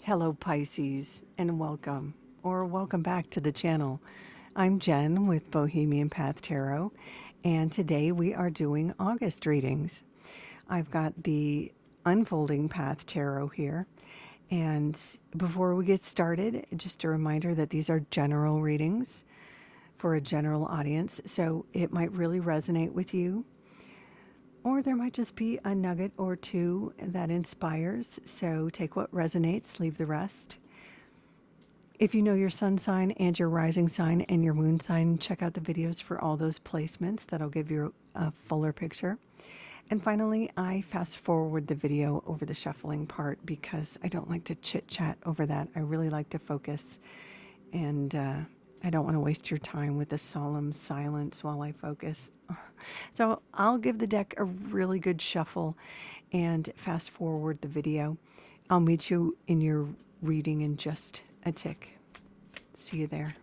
Hello Pisces, and welcome, or welcome back to the channel. I'm Jen with Bohemian Path Tarot, and today we are doing August readings. I've got the Unfolding Path Tarot here, and before we get started, just a reminder that these are general readings for a general audience, so it might really resonate with you. Or there might just be a nugget or two that inspires. So take what resonates, leave the rest. If you know your sun sign and your rising sign and your moon sign, check out the videos for all those placements. That'll give you a fuller picture. And finally, I fast forward the video over the shuffling part because I don't like to chit chat over that. I really like to focus, and I don't want to waste your time with the solemn silence while I focus. So I'll give the deck a really good shuffle and fast forward the video. I'll meet you in your reading in just a tick. See you there.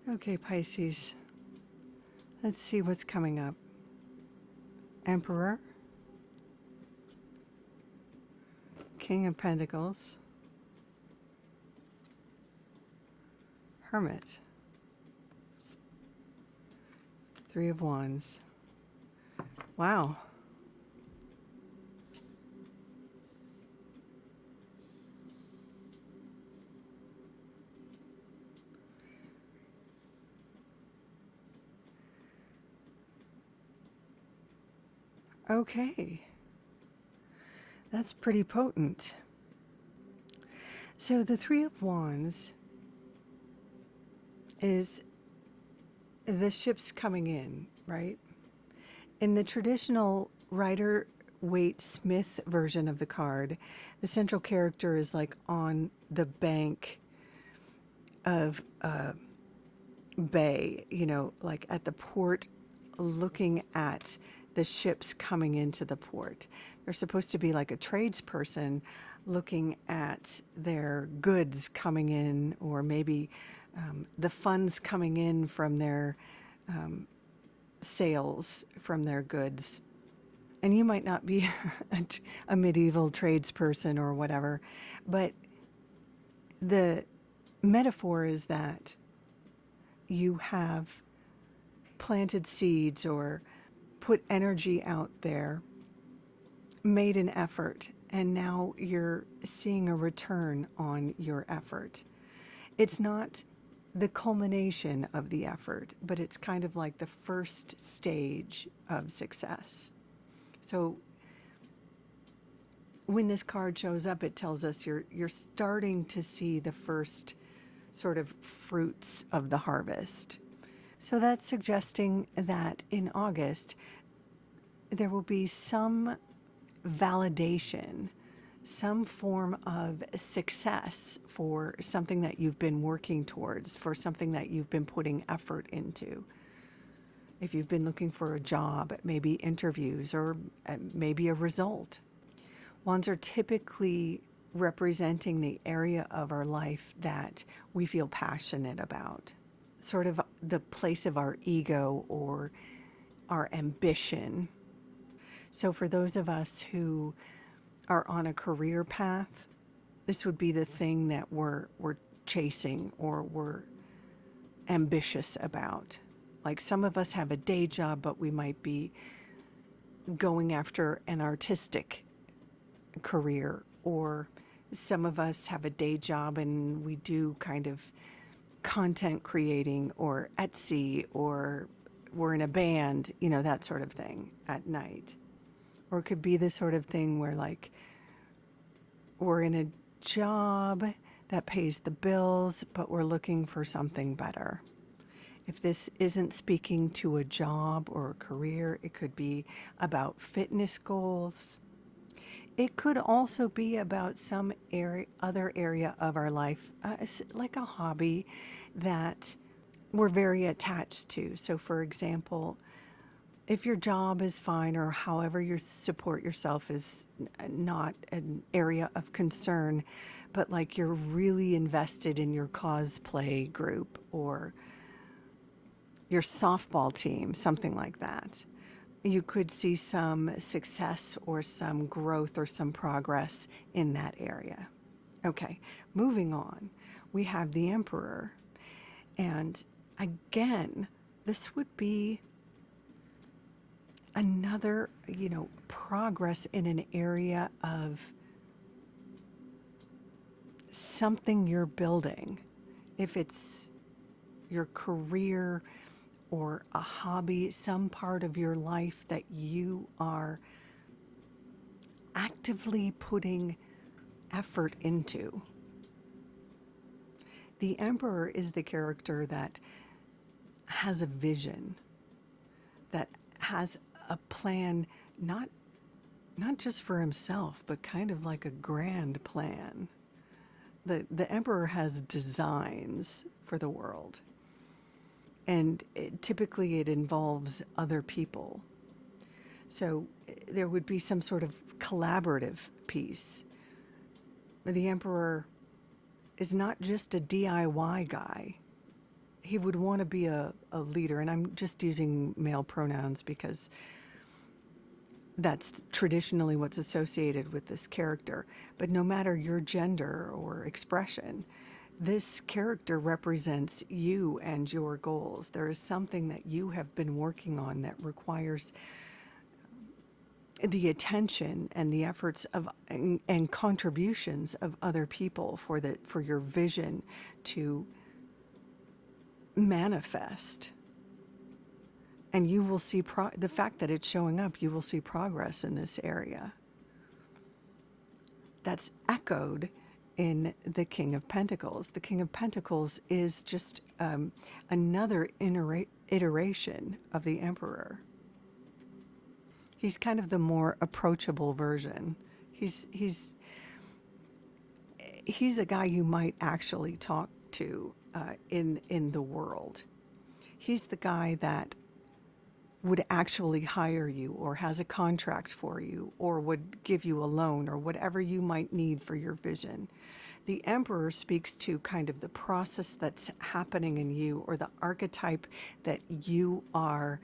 Okay, Pisces. Let's see what's coming up. Emperor, King of Pentacles, Hermit, Three of Wands. Wow. Okay. That's pretty potent. So the Three of Wands is the ships coming in, right? In the traditional Rider-Waite-Smith version of the card, the central character is like on the bank of a bay, like at the port, looking at the ships coming into the port. They're supposed to be like a tradesperson looking at their goods coming in, or maybe the funds coming in from their sales from their goods. And you might not be a medieval tradesperson or whatever, but the metaphor is that you have planted seeds or put energy out there, made an effort, and now you're seeing a return on your effort. It's not the culmination of the effort, but it's kind of like the first stage of success. So when this card shows up, it tells us you're starting to see the first sort of fruits of the harvest. So that's suggesting that in August, there will be some validation, some form of success for something that you've been working towards, for something that you've been putting effort into. If you've been looking for a job, maybe interviews, or maybe a result. Wands are typically representing the area of our life that we feel passionate about, sort of the place of our ego or our ambition. So for those of us who are on a career path, this would be the thing that we're chasing or we're ambitious about. Like some of us have a day job, but we might be going after an artistic career, or some of us have a day job and we do kind of content creating or Etsy, or we're in a band, that sort of thing at night. Or it could be the sort of thing where like we're in a job that pays the bills, but we're looking for something better. If this isn't speaking to a job or a career, it could be about fitness goals. It could also be about some other area of our life, like a hobby that we're very attached to. So for example, if your job is fine, or however you support yourself is not an area of concern, but like you're really invested in your cosplay group or your softball team, something like that. You could see some success or some growth or some progress in that area. Okay, moving on. We have the Emperor. And again, this would be another, progress in an area of something you're building. If it's your career or a hobby, some part of your life that you are actively putting effort into. The Emperor is the character that has a vision, that has a plan, not just for himself, but kind of like a grand plan. The Emperor has designs for the world, and typically it involves other people. So there would be some sort of collaborative piece. The Emperor is not just a DIY guy. He would want to be a leader, and I'm just using male pronouns because that's traditionally what's associated with this character. But no matter your gender or expression, this character represents you and your goals. There is something that you have been working on that requires the attention and the efforts of and contributions of other people for your vision to manifest. And you will see the fact that it's showing up, you will see progress in this area. That's echoed in the King of Pentacles. The King of Pentacles is just another iteration of the Emperor. He's kind of the more approachable version. He's a guy you might actually talk to in the world. He's the guy that would actually hire you or has a contract for you or would give you a loan or whatever you might need for your vision. The Emperor speaks to kind of the process that's happening in you or the archetype that you are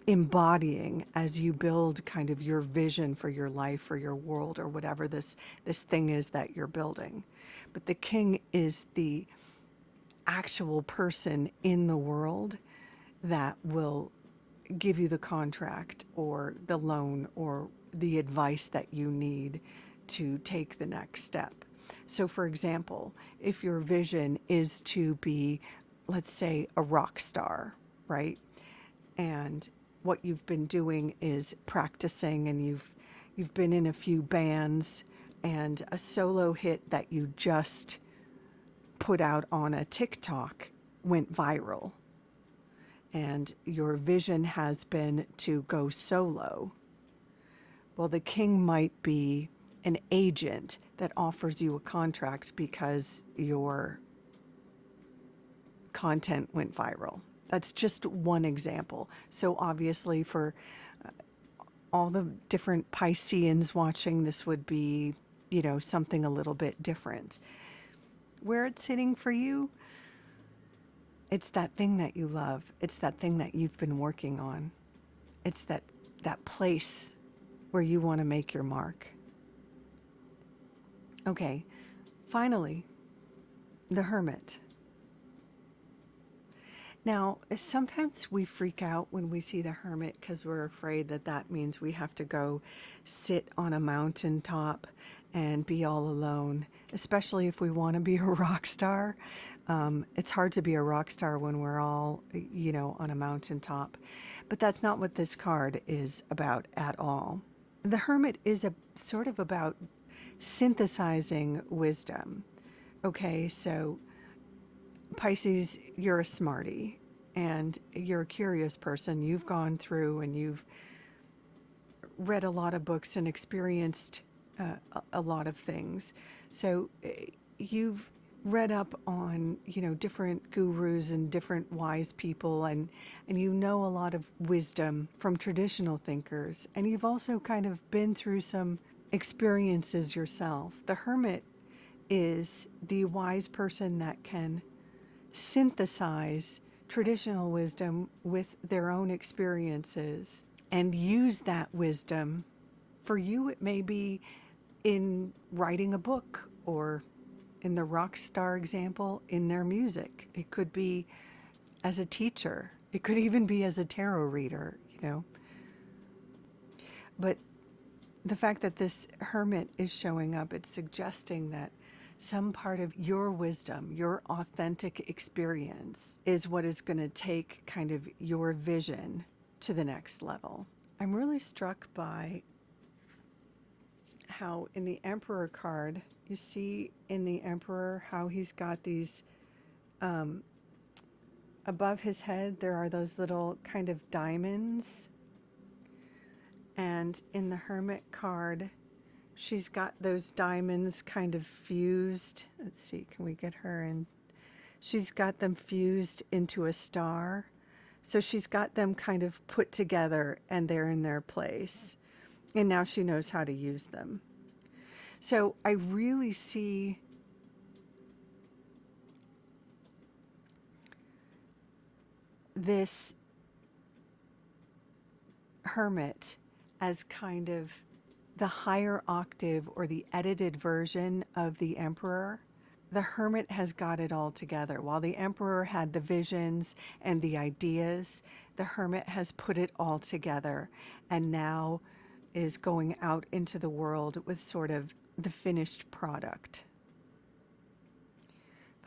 embodying as you build kind of your vision for your life or your world or whatever this thing is that you're building. But the king is the actual person in the world that will give you the contract or the loan or the advice that you need to take the next step. So for example, if your vision is to be, let's say, a rock star, right? And what you've been doing is practicing, and you've been in a few bands, and a solo hit that you just put out on a TikTok went viral. And your vision has been to go solo. Well, the king might be an agent that offers you a contract because your content went viral. That's just one example. So obviously for all the different Pisceans watching, this would be, something a little bit different. Where it's hitting for you, it's that thing that you love. It's that thing that you've been working on. It's that place where you want to make your mark. Okay, finally, the Hermit. Now, sometimes we freak out when we see the Hermit because we're afraid that means we have to go sit on a mountaintop and be all alone, especially if we want to be a rock star. It's hard to be a rock star when we're all, on a mountaintop. But that's not what this card is about at all. The Hermit is a sort of about synthesizing wisdom. Okay, so Pisces, you're a smarty and you're a curious person. You've gone through and you've read a lot of books and experienced a lot of things. So you've read up on, different gurus and different wise people, and you know a lot of wisdom from traditional thinkers. And you've also kind of been through some experiences yourself. The Hermit is the wise person that can synthesize traditional wisdom with their own experiences and use that wisdom. For you, it may be in writing a book, or in the rock star example, in their music. It could be as a teacher. It could even be as a tarot reader, you know. But the fact that this hermit is showing up, it's suggesting that some part of your wisdom, your authentic experience, is what is going to take kind of your vision to the next level. I'm really struck by how in the Emperor card, you see in the Emperor how he's got these, above his head, there are those little kind of diamonds. And in the Hermit card, she's got those diamonds kind of fused. Let's see, can we get her in? She's got them fused into a star. So she's got them kind of put together and they're in their place. And now she knows how to use them. So I really see this hermit as kind of the higher octave or the edited version of the Emperor. The hermit has got it all together. While the Emperor had the visions and the ideas, the hermit has put it all together and now is going out into the world with sort of the finished product.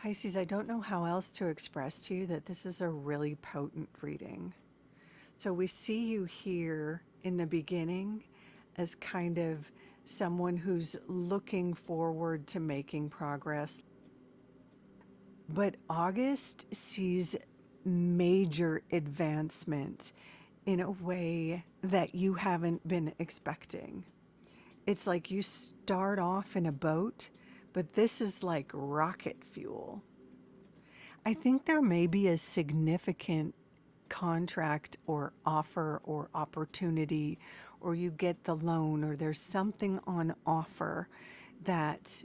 Pisces, I don't know how else to express to you that this is a really potent reading. So we see you here in the beginning as kind of someone who's looking forward to making progress. But August sees major advancement in a way that you haven't been expecting. It's like you start off in a boat, but this is like rocket fuel. I think there may be a significant contract or offer or opportunity, or you get the loan, or there's something on offer that's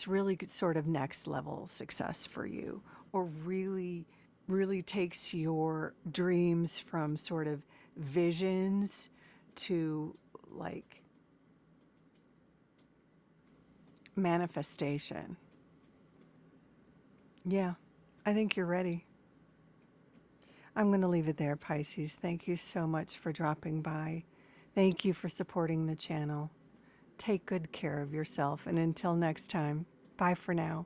really sort of next level success for you, or really takes your dreams from sort of visions to like manifestation. Yeah, I think you're ready. I'm going to leave it there, Pisces. Thank you so much for dropping by. Thank you for supporting the channel. Take good care of yourself, and until next time, bye for now.